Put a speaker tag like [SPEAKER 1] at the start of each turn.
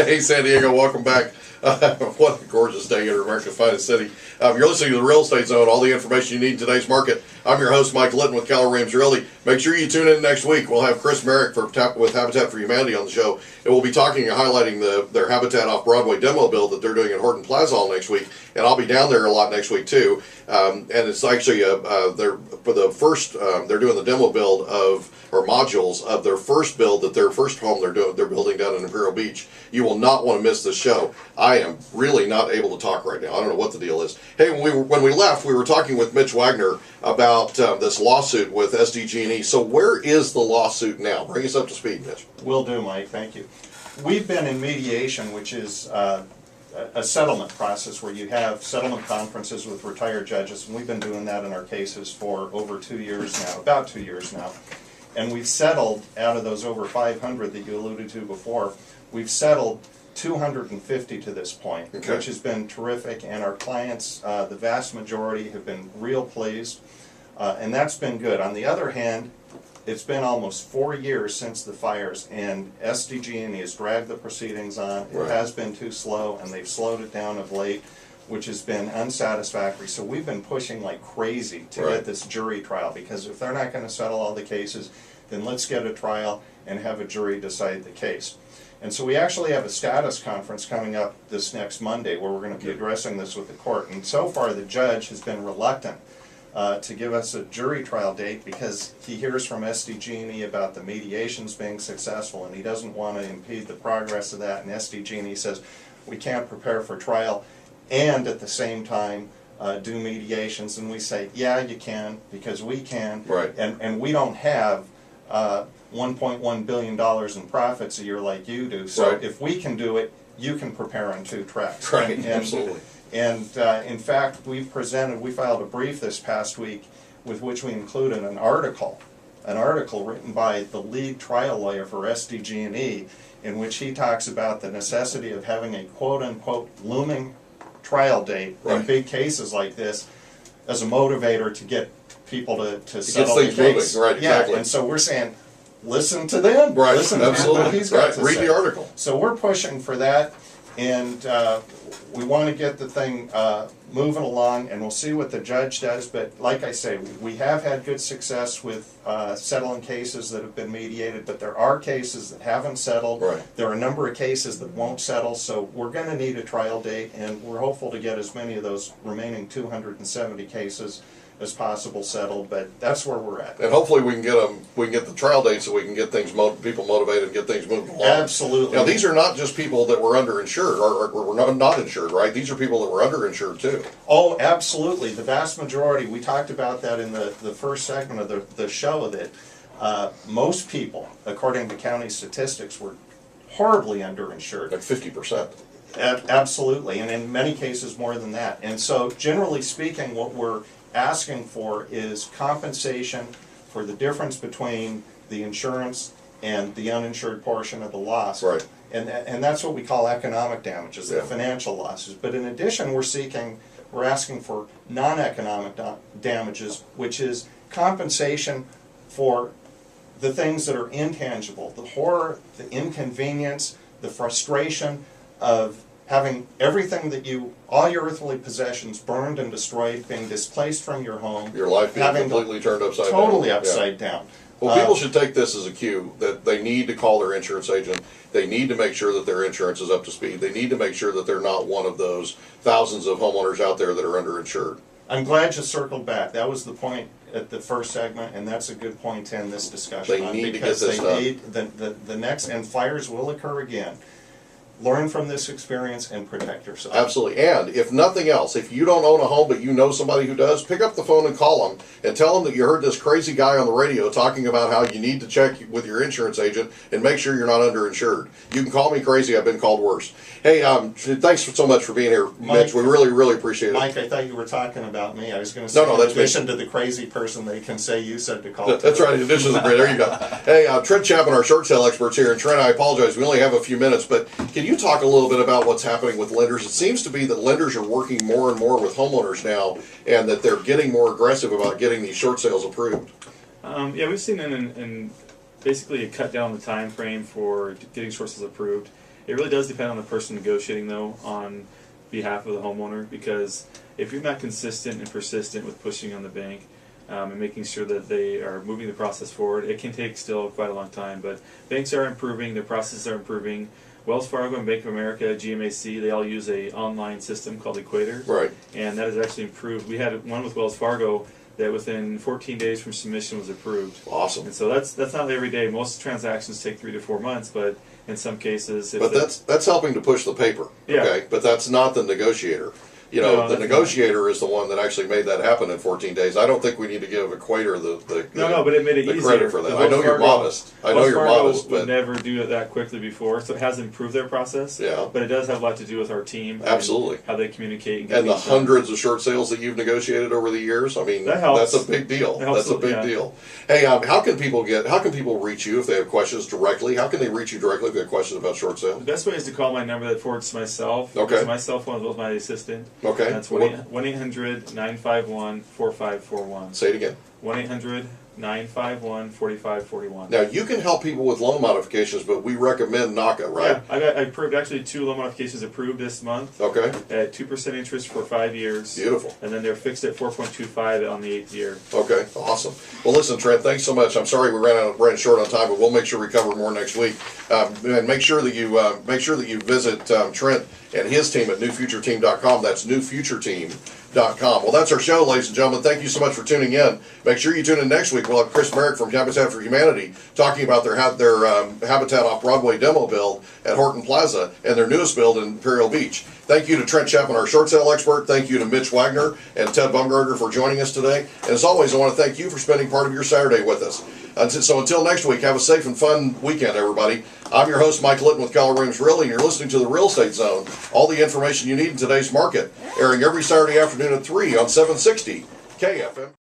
[SPEAKER 1] Hey, San Diego, welcome back. What a gorgeous day in America's finest city. You're listening to the Real Estate Zone, all the information you need in today's market. I'm your host, Mike Litton with Keller Williams Realty. Make sure you tune in next week. We'll have Chris Merrick with Habitat for Humanity on the show, and we'll be talking and highlighting their Habitat off-Broadway demo build that they're doing at Horton Plaza all next week, and I'll be down there a lot next week too. And it's actually they're doing the demo build or modules of their first build, their first home they're building down in Imperial Beach. You will not want to miss this show. I am really not able to talk right now. I don't know what the deal is. Hey, when we left, we were talking with Mitch Wagner about this lawsuit with SDG&E. So where is the lawsuit now? Bring us up to speed, Mitch.
[SPEAKER 2] Will do, Mike. Thank you. We've been in mediation, which is a settlement process where you have settlement conferences with retired judges, and we've been doing that in our cases for over 2 years now, about 2 years now. And we've settled, out of those over 500 that you alluded to before, we've settled 250 to this point,
[SPEAKER 1] okay,
[SPEAKER 2] which has been terrific, and our clients, the vast majority, have been real pleased, and that's been good. On the other hand, it's been almost 4 years since the fires, and SDG&E has dragged the proceedings on. It has been too slow, and they've slowed it down of late, which has been unsatisfactory. So we've been pushing like crazy to get this jury trial, because if they're not going to settle all the cases, then let's get a trial and have a jury decide the case. And so we actually have a status conference coming up this next Monday where we're going to be addressing this with the court. And so far the judge has been reluctant to give us a jury trial date, because he hears from SDG&E about the mediations being successful, and he doesn't want to impede the progress of that. And SDG&E says we can't prepare for trial and at the same time do mediations. And we say, yeah, you can, because we can.
[SPEAKER 1] Right.
[SPEAKER 2] And we don't have $1.1 billion in profits a year like you do. So if we can do it, you can prepare on 2 tracks.
[SPEAKER 1] Right, absolutely.
[SPEAKER 2] And in fact, we filed a brief this past week with which we included an article written by the lead trial lawyer for SDG&E, in which he talks about the necessity of having a quote-unquote looming trial date in big cases like this as a motivator to get people to settle the case.
[SPEAKER 1] Moving. Right, exactly.
[SPEAKER 2] Yeah, and so we're saying, listen to them.
[SPEAKER 1] Right,
[SPEAKER 2] listen
[SPEAKER 1] absolutely.
[SPEAKER 2] to what he's got to
[SPEAKER 1] Read
[SPEAKER 2] say.
[SPEAKER 1] the article.
[SPEAKER 2] So we're pushing for that, and we want to get the thing moving along, and we'll see what the judge does. But like I say, we have had good success with settling cases that have been mediated, but there are cases that haven't settled.
[SPEAKER 1] Right.
[SPEAKER 2] There are a number of cases that won't settle, so we're going to need a trial date, and we're hopeful to get as many of those remaining 270 cases as possible settled, but that's where we're at.
[SPEAKER 1] And hopefully we can get the trial date so we can get people motivated and get things moving along.
[SPEAKER 2] Absolutely.
[SPEAKER 1] Now, these are not just people that were underinsured or were not insured, right? These are people that were underinsured too.
[SPEAKER 2] Oh, absolutely. The vast majority, we talked about that in the first segment of the show, that most people, according to county statistics, were horribly underinsured.
[SPEAKER 1] Like 50%.
[SPEAKER 2] Absolutely, and in many cases more than that. And so generally speaking, what we're asking for is compensation for the difference between the insurance and the uninsured portion of the loss.
[SPEAKER 1] Right.
[SPEAKER 2] And that's what we call economic damages, the financial losses. But in addition, we're asking for non-economic damages, which is compensation for the things that are intangible, the horror, the inconvenience, the frustration of having everything all your earthly possessions burned and destroyed, being displaced from your home.
[SPEAKER 1] Your life being completely turned upside down.
[SPEAKER 2] Totally upside down.
[SPEAKER 1] Well, people should take this as a cue that they need to call their insurance agent. They need to make sure that their insurance is up to speed. They need to make sure that they're not one of those thousands of homeowners out there that are underinsured.
[SPEAKER 2] I'm glad you circled back. That was the point at the first segment, and that's a good point to end this discussion
[SPEAKER 1] They
[SPEAKER 2] on,
[SPEAKER 1] need to get this done.
[SPEAKER 2] The next, and fires will occur again. Learn from this experience and protect yourself.
[SPEAKER 1] Absolutely. And if nothing else, if you don't own a home but you know somebody who does, pick up the phone and call them and tell them that you heard this crazy guy on the radio talking about how you need to check with your insurance agent and make sure you're not underinsured. You can call me crazy. I've been called worse. Hey, thanks so much for being here, Mitch. We really, really appreciate it.
[SPEAKER 2] Mike, I thought you were talking about me. I was going to say, in addition to the crazy person, they can say you said to call.
[SPEAKER 1] That's right. In addition to the there you go. Hey, Trent Chapman, our short sale experts here. And Trent, I apologize. We only have a few minutes, but can you talk a little bit about what's happening with lenders? It seems to be that lenders are working more and more with homeowners now, and that they're getting more aggressive about getting these short sales approved.
[SPEAKER 3] Yeah, we've seen in basically a cut down the time frame for getting short sales approved. It really does depend on the person negotiating, though, on behalf of the homeowner, because if you're not consistent and persistent with pushing on the bank and making sure that they are moving the process forward, it can take still quite a long time. But banks are improving, their processes are improving. Wells Fargo and Bank of America, GMAC, they all use a online system called Equator.
[SPEAKER 1] Right.
[SPEAKER 3] And that has actually improved. We had one with Wells Fargo that within 14 days from submission was approved.
[SPEAKER 1] Awesome.
[SPEAKER 3] And so that's not every day. Most transactions take 3 to 4 months, but in some cases,
[SPEAKER 1] But that's helping to push the paper.
[SPEAKER 3] Yeah.
[SPEAKER 1] Okay. But that's not the negotiator. You know,
[SPEAKER 3] No,
[SPEAKER 1] the
[SPEAKER 3] that's
[SPEAKER 1] negotiator is the one that actually made that happen in 14 days. I don't think we need to give Equator
[SPEAKER 3] No, but it made it
[SPEAKER 1] the
[SPEAKER 3] easier.
[SPEAKER 1] credit for that.
[SPEAKER 3] Wells
[SPEAKER 1] I know you're
[SPEAKER 3] Fargo-
[SPEAKER 1] modest. I know
[SPEAKER 3] Wells
[SPEAKER 1] you're
[SPEAKER 3] Fargo
[SPEAKER 1] modest,
[SPEAKER 3] would
[SPEAKER 1] but
[SPEAKER 3] never do it that quickly before, so it has improved their process.
[SPEAKER 1] Yeah.
[SPEAKER 3] But it does have a lot to do with our team.
[SPEAKER 1] Absolutely.
[SPEAKER 3] And how they communicate. And, get
[SPEAKER 1] and the
[SPEAKER 3] things done.
[SPEAKER 1] hundreds of short sales that you've negotiated over the years, I mean,
[SPEAKER 3] That helps.
[SPEAKER 1] that's a big deal.
[SPEAKER 3] That helps,
[SPEAKER 1] That's a big
[SPEAKER 3] yeah.
[SPEAKER 1] deal. Hey, how can people reach you if they have questions directly? How can they reach you directly if they have questions about short sales?
[SPEAKER 3] The best way is to call my number that forwards to myself.
[SPEAKER 1] Okay.
[SPEAKER 3] It's my cell phone as well as my assistant.
[SPEAKER 1] Okay.
[SPEAKER 3] That's 1-800-951-4541.
[SPEAKER 1] Say it again.
[SPEAKER 3] 1-800-951-4541.
[SPEAKER 1] Now, you can help people with loan modifications, but we recommend NACA, right?
[SPEAKER 3] Yeah, I approved actually 2 loan modifications approved this month
[SPEAKER 1] Okay.
[SPEAKER 3] at 2% interest for 5 years.
[SPEAKER 1] Beautiful.
[SPEAKER 3] And then they're fixed at 4.25 on the 8th year.
[SPEAKER 1] Okay, awesome. Well, listen, Trent, thanks so much. I'm sorry we ran short on time, but we'll make sure we cover more next week. And make sure that you visit Trent and his team at newfutureteam.com. That's newfutureteam.com. Well, that's our show, ladies and gentlemen. Thank you so much for tuning in. Make sure you tune in next week. We'll have Chris Merrick from Habitat for Humanity talking about their Habitat Off-Broadway demo build at Horton Plaza and their newest build in Imperial Beach. Thank you to Trent Chapman, our short sale expert. Thank you to Mitch Wagner and Ted Bumgarner for joining us today. And as always, I want to thank you for spending part of your Saturday with us. So until next week, have a safe and fun weekend, everybody. I'm your host, Mike Litton with Keller Williams Realty, and you're listening to the Real Estate Zone. All the information you need in today's market, airing every Saturday afternoon at 3 on 760 KFMB.